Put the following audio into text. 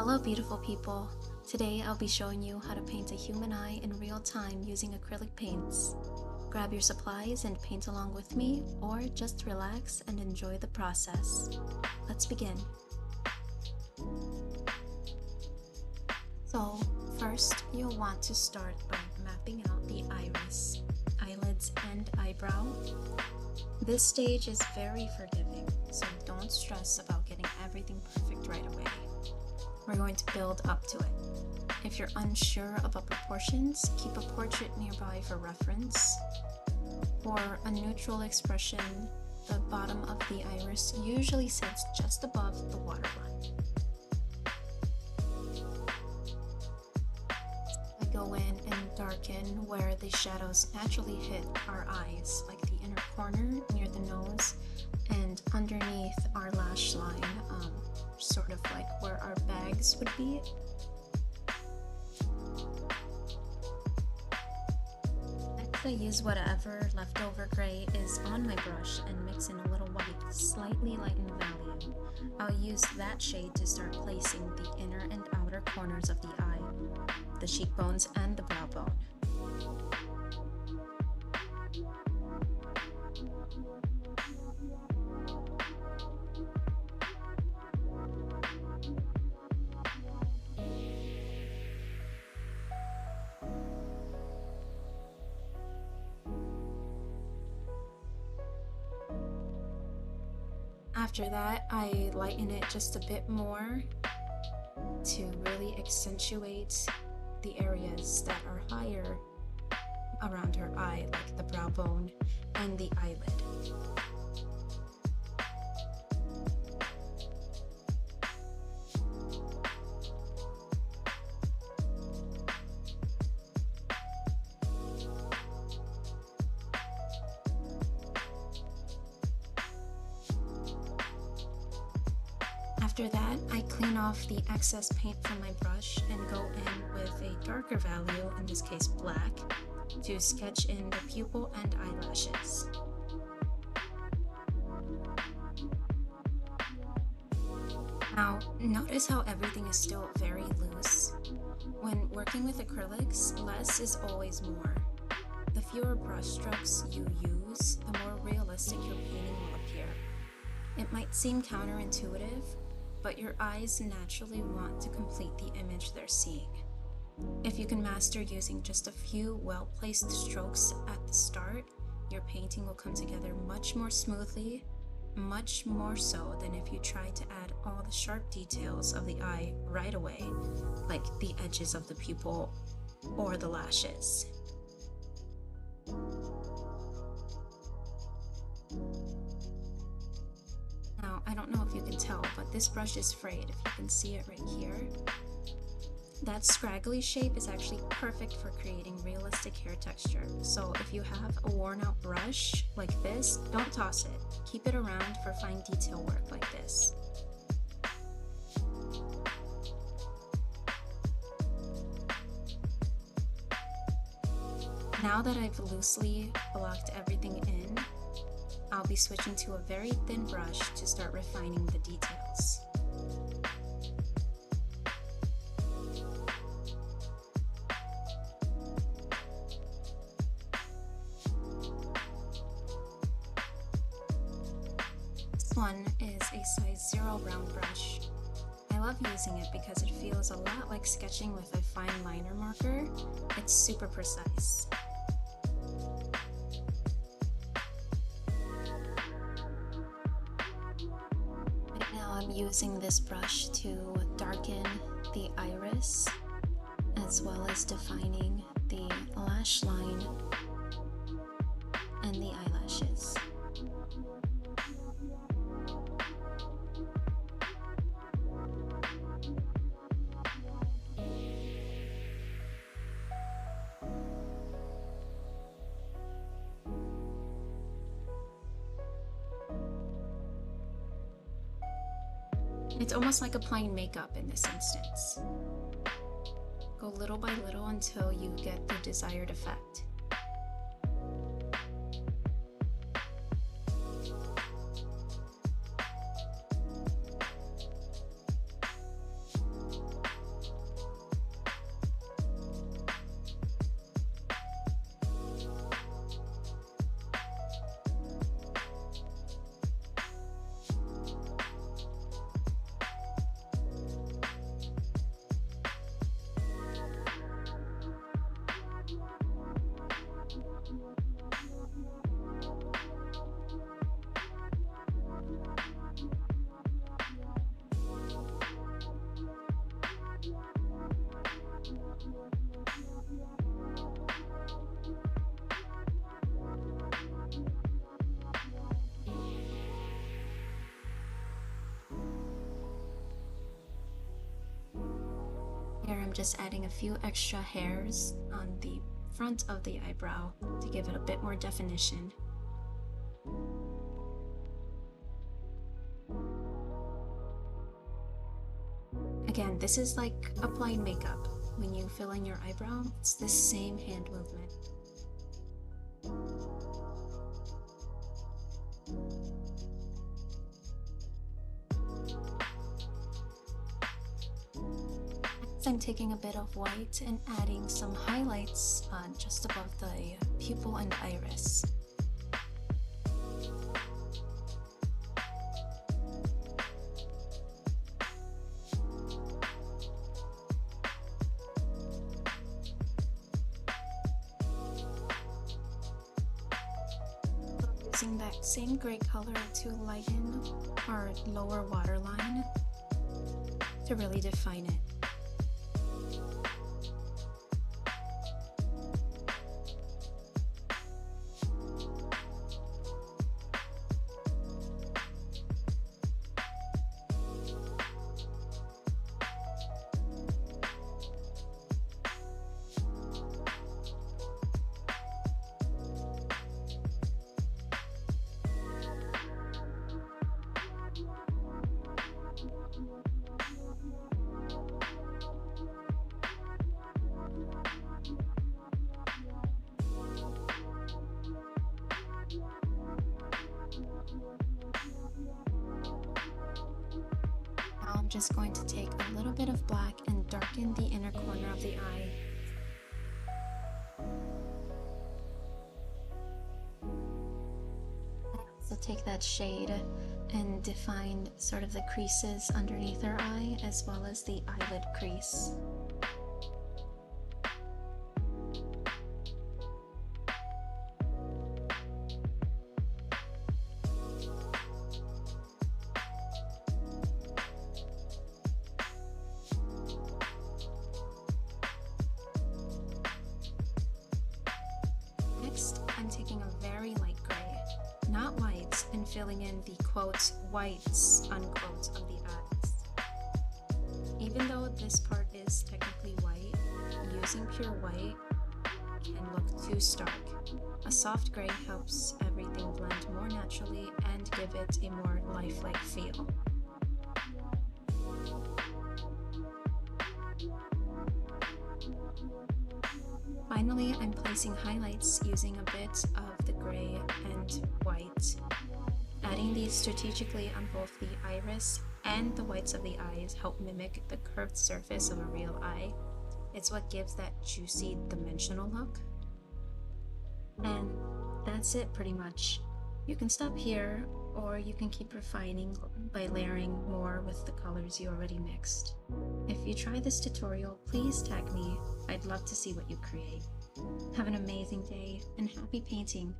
Hello beautiful people! Today I'll be showing you how to paint a human eye in real time using acrylic paints. Grab your supplies and paint along with me, or just relax and enjoy the process. Let's begin. So first you'll want to start by mapping out the iris, eyelids, and eyebrow. This stage is very forgiving, so don't stress about getting everything perfect right away. We're going to build up to it. If you're unsure about proportions, keep a portrait nearby for reference. For a neutral expression, the bottom of the iris usually sits just above the waterline. I go in and darken where the shadows naturally hit our eyes, like the inner corner near the nose and underneath our lash line, sort of like where our bags would be. Next, I use whatever leftover gray is on my brush and mix in a little white, slightly lightened value. I'll use that shade to start placing the inner and outer corners of the eye, the cheekbones, and the brow bone. After that, I lighten it just a bit more to really accentuate the areas that are higher around her eye, like the brow bone and the eyelid. After that, I clean off the excess paint from my brush and go in with a darker value, in this case black, to sketch in the pupil and eyelashes. Now, notice how everything is still very loose. When working with acrylics, less is always more. The fewer brush strokes you use, the more realistic your painting will appear. It might seem counterintuitive, but your eyes naturally want to complete the image they're seeing. If you can master using just a few well-placed strokes at the start, your painting will come together much more smoothly, much more so than if you try to add all the sharp details of the eye right away, like the edges of the pupil or the lashes. Now, I don't know if you can tell, but this brush is frayed, if you can see it right here. That scraggly shape is actually perfect for creating realistic hair texture. So if you have a worn out brush like this, don't toss it. Keep it around for fine detail work like this. Now that I've loosely blocked everything in, I'll be switching to a very thin brush to start refining the details. This one is a size 0 round brush. I love using it because it feels a lot like sketching with a fine liner marker. It's super precise. I'm using this brush to darken the iris as well as defining the lash line and the eyelashes. It's almost like applying makeup in this instance. Go little by little until you get the desired effect. Here I'm just adding a few extra hairs on the front of the eyebrow to give it a bit more definition. Again, this is like applying makeup. When you fill in your eyebrow, it's the same hand movement. Next, I'm taking a bit of white and adding some highlights just above the pupil and iris. Using that same gray color to lighten our lower waterline to really define it. I'm just going to take a little bit of black and darken the inner corner of the eye. So take that shade and define sort of the creases underneath her eye as well as the eyelid crease. Next, I'm taking a very light gray, not white, and filling in the quote whites unquote of the eyes. Even though this part is technically white, using pure white can look too stark. A soft gray helps everything blend more naturally and give it a more lifelike feel. Finally, I'm placing highlights using a bit of the gray and white. Adding these strategically on both the iris and the whites of the eyes help mimic the curved surface of a real eye. It's what gives that juicy, dimensional look. And that's it pretty much. You can stop here, or you can keep refining by layering more with the colors you already mixed. If you try this tutorial, please tag me. I'd love to see what you create. Have an amazing day and happy painting!